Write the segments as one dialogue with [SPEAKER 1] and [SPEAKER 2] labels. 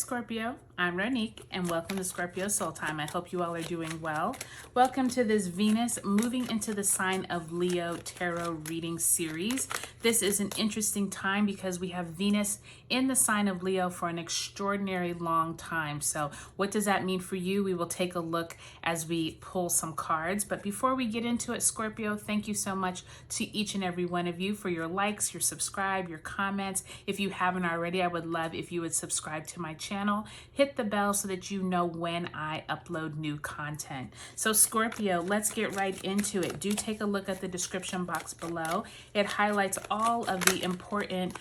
[SPEAKER 1] Scorpio. I'm Ronique and welcome to Scorpio Soul Time. I hope you all are doing well. Welcome to this Venus moving into the sign of Leo tarot reading series. This is an interesting time because we have Venus in the sign of Leo for an extraordinary long time. So what does that mean for you? We will take a look as we pull some cards. But before we get into it, Scorpio, thank you so much to each and every one of you for your likes, your subscribe, your comments. If you haven't already, I would love if you would subscribe to my channel. Hit the bell so that you know when I upload new content. So Scorpio, let's get right into it. Do take a look at the description box below. It highlights all of the important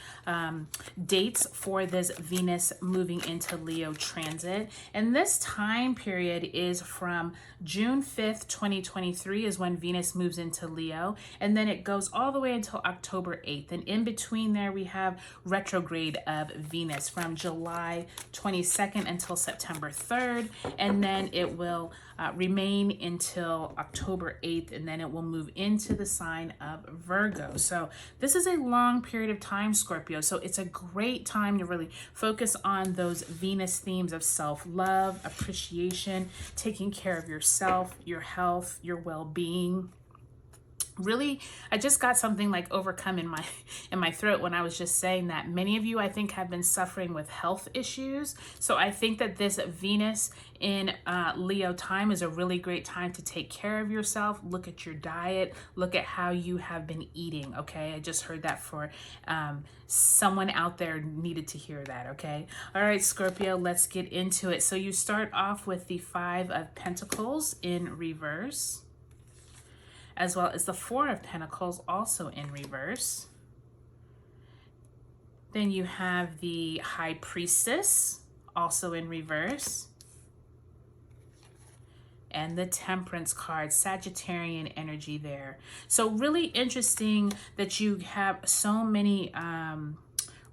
[SPEAKER 1] dates for this Venus moving into Leo transit. And this time period is from June 5th, 2023 is when Venus moves into Leo. And then it goes all the way until October 8th. And in between there, we have retrograde of Venus from July 22nd until September 3rd. And then it will remain until October 8th, and then it will move into the sign of Virgo. So this is a long period of time, Scorpio. So it's a great time to really focus on those Venus themes of self-love, appreciation, taking care of yourself, your health, your well-being. Really, I just got something like overcome in my throat when I was just saying that. Many of you, I think, have been suffering with health issues. So I think that this Venus in Leo time is a really great time to take care of yourself. Look at your diet. Look at how you have been eating, okay? I just heard that for someone out there needed to hear that, okay? All right, Scorpio, let's get into it. So you start off with the Five of Pentacles in reverse, as well as the Four of Pentacles also in reverse. Then you have the High Priestess also in reverse. And the Temperance card, Sagittarian energy there. So really interesting that you have so many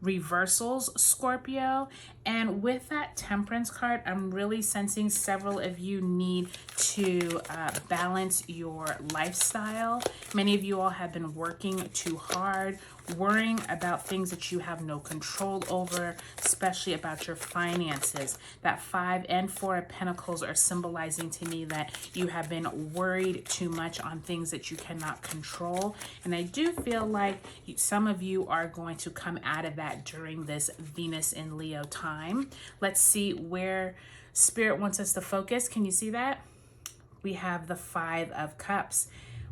[SPEAKER 1] reversals, Scorpio. And with that Temperance card, I'm really sensing several of you need to balance your lifestyle. Many of you all have been working too hard, worrying about things that you have no control over, especially about your finances. That Five and Four of Pentacles are symbolizing to me that you have been worried too much on things that you cannot control. And I do feel like some of you are going to come out of that during this Venus in Leo time. Let's see where Spirit wants us to focus. Can you see that? We have the Five of Cups.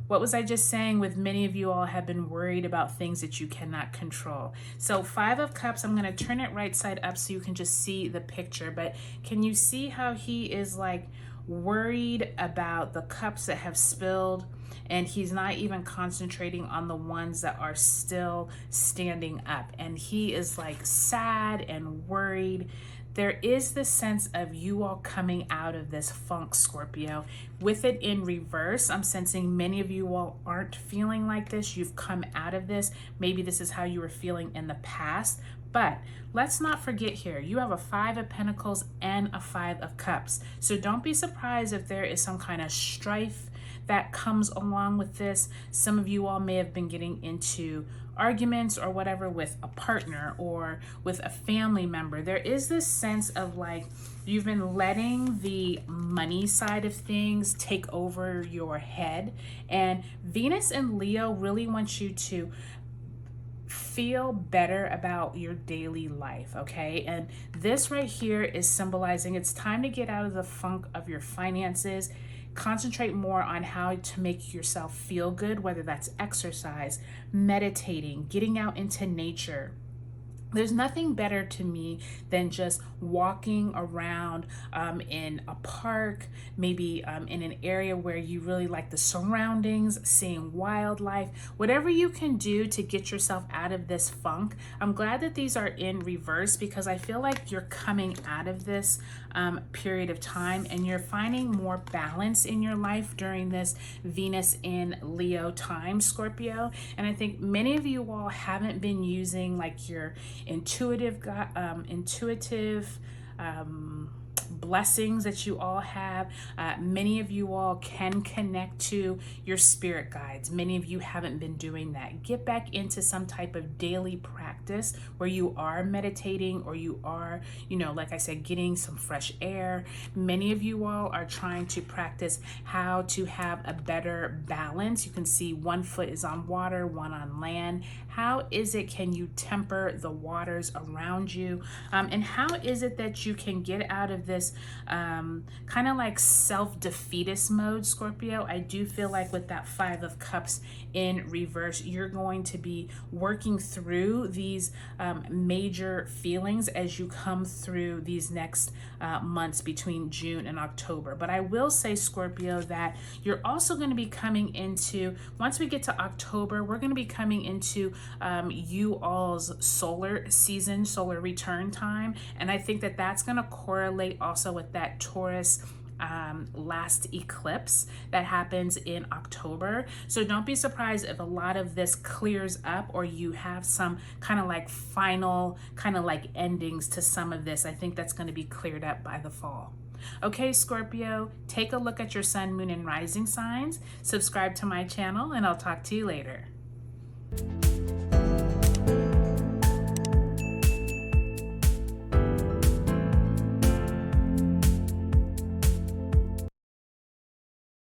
[SPEAKER 1] What was I just saying? With many of you all have been worried about things that you cannot control. So Five of Cups, I'm going to turn it right side up so you can just see the picture. But can you see how he is like worried about the cups that have spilled? And he's not even concentrating on the ones that are still standing up. And he is like sad and worried. There is this sense of you all coming out of this funk, Scorpio. With it in reverse, I'm sensing many of you all aren't feeling like this. You've come out of this. Maybe this is how you were feeling in the past. But let's not forget here, you have a Five of Pentacles and a Five of Cups. So don't be surprised if there is some kind of strife that comes along with this. Some of you all may have been getting into arguments or whatever with a partner or with a family member. There is this sense of like you've been letting the money side of things take over your head. And Venus and Leo really wants you to feel better about your daily life, okay? And this right here is symbolizing it's time to get out of the funk of your finances. Concentrate more on how to make yourself feel good, whether that's exercise, meditating, getting out into nature. There's nothing better to me than just walking around in a park, maybe in an area where you really like the surroundings, seeing wildlife, whatever you can do to get yourself out of this funk. I'm glad that these are in reverse because I feel like you're coming out of this period of time and you're finding more balance in your life during this Venus in Leo time, Scorpio. And I think many of you all haven't been using like your intuitive blessings that you all have. Many of you all can connect to your spirit guides. Many of you haven't been doing that. Get back into some type of daily practice where you are meditating, or you are, like I said, getting some fresh air. Many of you all are trying to practice how to have a better balance. You can see one foot is on water, one on land. How is it, can you temper the waters around you? And how is it that you can get out of this kind of like self-defeatist mode, Scorpio? I do feel like with that Five of Cups in reverse, you're going to be working through these major feelings as you come through these next months between June and October. But I will say, Scorpio, that you're also going to be coming into, once we get to October, we're going to be coming into you all's solar season, solar return time. And I think that that's going to correlate also with that Taurus last eclipse that happens in October. So don't be surprised if a lot of this clears up, or you have some kind of like final kind of like endings to some of this. I think that's going to be cleared up by the fall. Okay, Scorpio, take a look at your sun, moon, and rising signs. Subscribe to my channel, and I'll talk to you later.